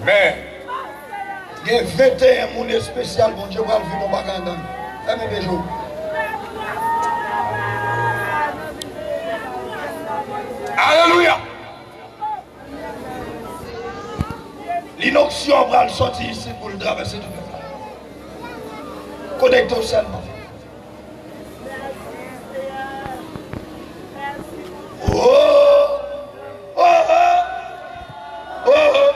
Mais. Il y a 21 monde spécial, mon Dieu, va le vivre dans le bagage. Amen, des jours. Alléluia. L'inoxion va sortir ici pour le traverser tout le monde. Connectez-vous seulement. Oh, oh, oh, oh, oh.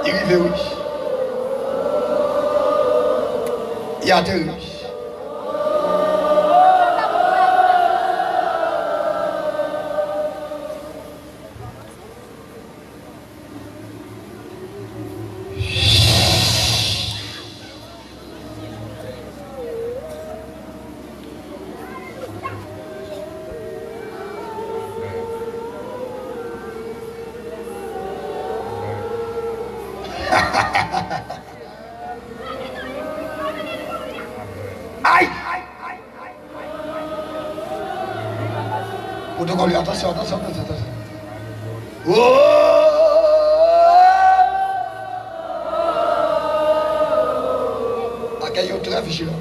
Il arrive, oui. Il a atterri. Aïe! Protocole, attention, attention, attention. Oh! Accueillez très vigilant.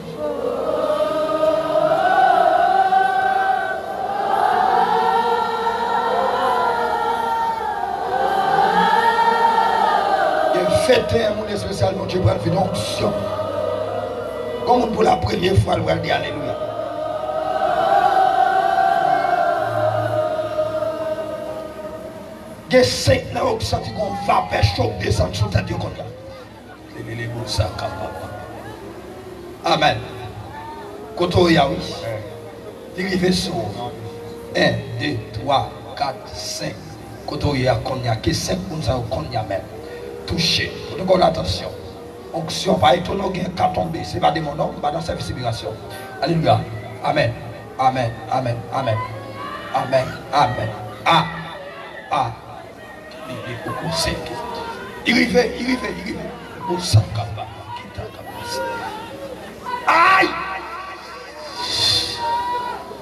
Faites un monde spécial, mon Dieu, pour faire une onction. Comme pour la première fois, il va dire Alléluia. Il y a 5 ans qui sentent qu'on va faire choc descendre sur ta Dieu comme ça. Amen. Quand on y a, oui. Il arrive sur 1, 2, 3, 4, 5. Quand on y a, qu'on y a que 5 personnes qu'on y a même. Touché. Donc attention. Onction, pas étonnant qu'il y ait qu'à tomber. Ce n'est pas des mon nom, pas dans sa visibilité. Alléluia. Amen. Amen. Amen. Amen. Amen. Amen. Ah. Ah. Il est beaucoup sec. Il arrive. Pour ça, aïe.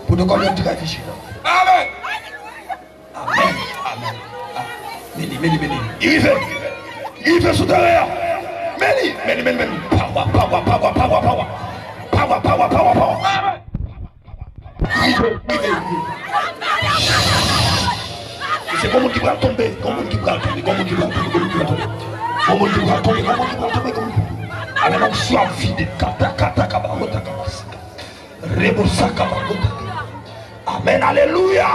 Pour nous connaître très vigilant. Amen. Amen. Amen. Méli. Il fait sous derrière. Méli. Power. C'est comme qui va tomber, Amen, on soit vide. Amen, alléluia.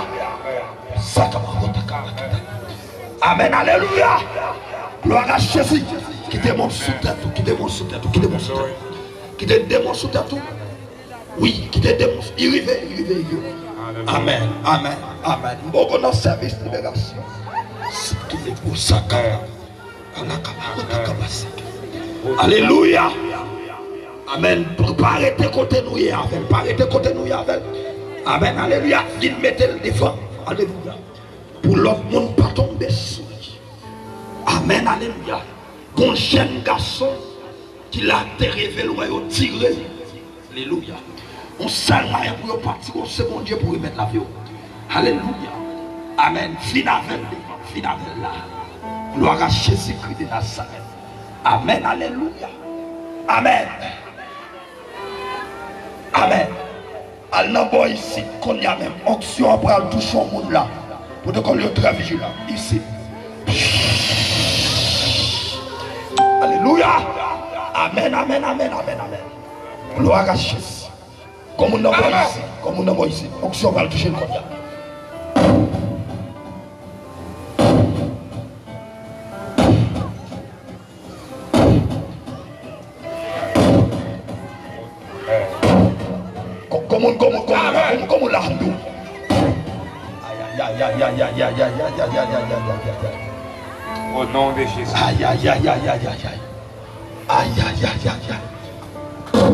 Amen, alléluia. Gloire à Jésus. Qui démontre sous tête, qui démontre sous tête. Oui, qui te démontre. Il arrive. Amen. Bon, on a service de libération. C'est tout les pour ça. Alléluia. Amen. Pas arrêter côté nous avec. Amen. Alléluia. Il mettait le devant. Alléluia. Pour l'autre monde pas tomber sous. Amen. Alléluia. Bon jeune garçon qui l'a révélé ou tiré. Alléluia. On sale moyen pour partir au second Dieu pour remettre la vie. Alléluia. Amen. Finavel là. Gloire à Jésus-Christ de Nazareth. Amen. Alléluia. Amen. Allons ici, qu'on y a même onction après le toucher au monde là. Pour te qu'on le très vigilant. Ici. Alléluia. Amen. Gloire à Jésus. Comme on envoie ici, onction va le toucher le monde là. Comme la handou. Aïe. Au nom de Jésus. Aïe.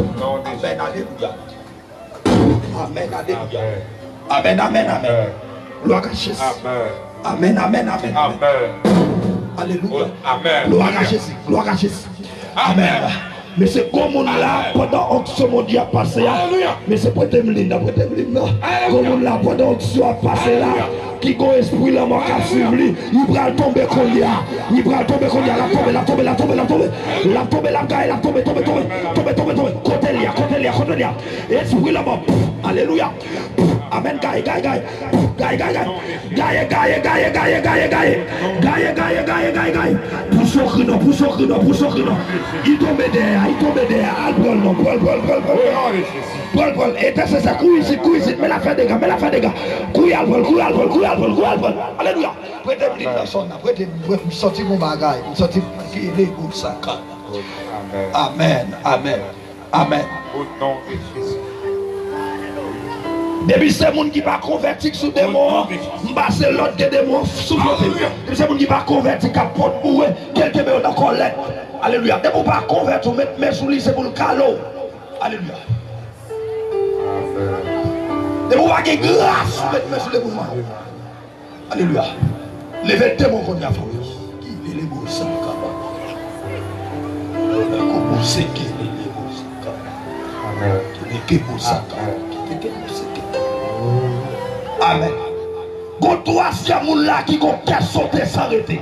Au nom de Jésus. Amen. Gloire à Jésus. Amen. Alléluia. Amen. Gloire à Jésus. Amen. Mais c'est comme on là pendant que ce monde a passé là. Mais c'est pour te m'lina, pour te m'lina. Comme on là pendant que ce a passé là. Qui a esprit là, moi qui suivre lui. Il va tomber qu'on y a. Il va tomber qu'on y a. La tombe, la tombe, la tombe, la tombe. La tombe, la gaille, la tombe, tombe, tombe. Tombe, tombe, tombe. Côté là, côté là, côté là. Esprit là, alléluia. Amen, gaille, gaille, gaille. Gaille, gaille, gaille. Gaille, gaille, gaille, gaille, gaille, gaille. Gaille, gaille, gaille, gaille, gaille. Pousse au crino, pousse au crino, pousse au crino. Il tombe derrière, il tombe derrière. Albrol, non, brol, brol, brol, brol. Brol, brol. Et c'est ça, couille ici, mais la fin des gars, mais la fin des gars. Couille albrol, couille albrol, couille albrol, couille albrol. Alléluia. Prêtez-moi une personne, prêtez-moi une sortie mon bagage, une sortie qui est pour ça. Amen, amen, amen. Au nom de Jésus. Depuis c'est monde qui va convertir sous démon, c'est l'autre des démons sous côté. Depuis c'est monde qui va convertir qu'à porte bouée, quelqu'un met dans colère. Alléluia. Depuis pas convertir, mettre sous lui c'est pour le calot. Alléluia. Depuis pas que grâce, mettre sous les mouvements. Alléluia. Levez le démon qu'on a fait. Qui est les beaux ça comment c'est qui est les beaux ça qui est les beaux ça. Amen. Gon troisième moun là qui gon qu'à sauter sans arrêter.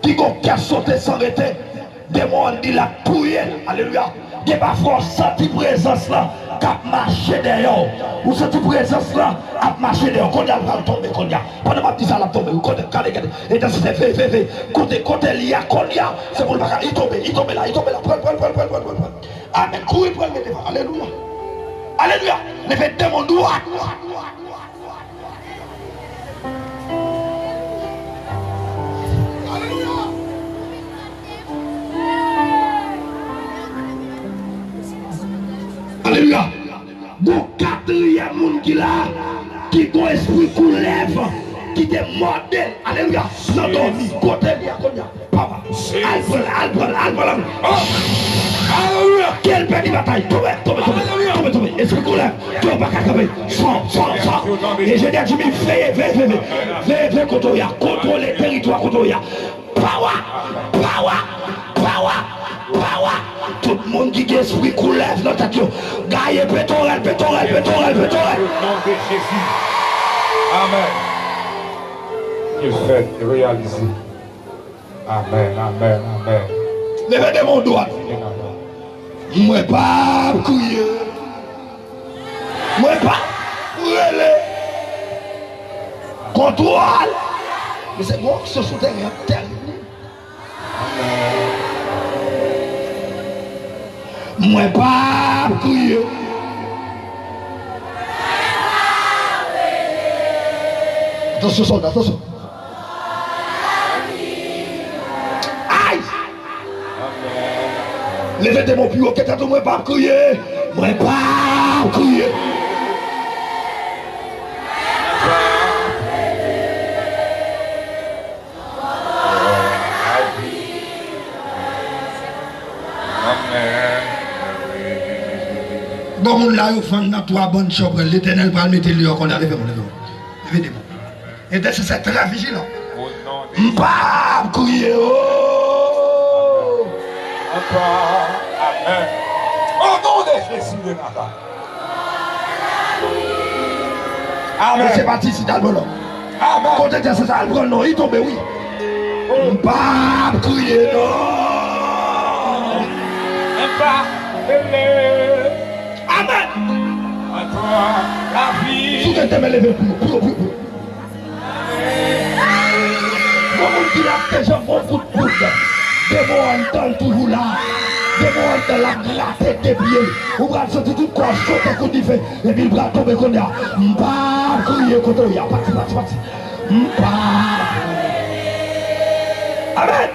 Qui gon qu'à sauter sans arrêter. Démon dit la touye. Alléluia. Qui pas force senti présence là cap marcher derrière. Ou senti présence là a marcher derrière. Qu'on a va tomber qu'on y a. Pendant ma petite ça la tomber. Côté calé. Et dans c'est fait. Côté li a qu'on y a. C'est pour le bagage. Il tombe là. Prends. Amen. Courir pour le mettre devant. Alléluia. Alléluia. Levez démon droit. Alléluia. Bon quatrième monde qui là, qui a esprit qui lève, qui te morde. Alléluia. Non, dormi. Côté là, papa. Alléluia. Quelle belle bataille. Tombe. Esprit qui lève. Tu vas pas cacaber. Sans. Et je dis à Jimmy, veille, contrôle les territoires, Power. Tout le monde qui a esprit qui lève dans ta tête. Gaille, pétorel. Au nom de Jésus. Amen. Il fait réaliser. Amen. Levez de mon doigt. Moi pas crier. Moi pas brûler. Contrôle. Mais c'est moi qui se souterrain terminé. Moi pas crier. Attention, soldat, attention. Aïe! Levez de mon plus haut, qu'est-ce que moi pas crier? Moi pas crier. Bon, on l'a offert dans trois bonnes choses. L'Éternel va le mettre le qu'on a levé. Levez des mots. Et c'est très vigilant. M'pas crier. Amen. Au nom de Jésus de Nazareth. Amen. C'est parti ici dans le ballon. Amen. Quand c'est ça, le ballon, il tombe, oui. M'pas crier, non. Amen. À toi, la vie. Sous tes mains levées, plus. Bon, on dit là, tes gens vont foutre. Démon entend toujours là. Démon entend la glace des pieds. Ou bras sortir tout corps, sauter comme il fait. Et puis le bras tombe comme ça. M'pas crier contre lui. Parti. M'pas. Amen.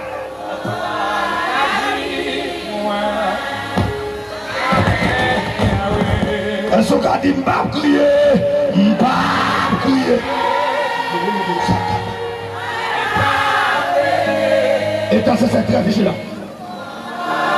Un soldat dit m'pas crier. Et dans ce secret vigilant.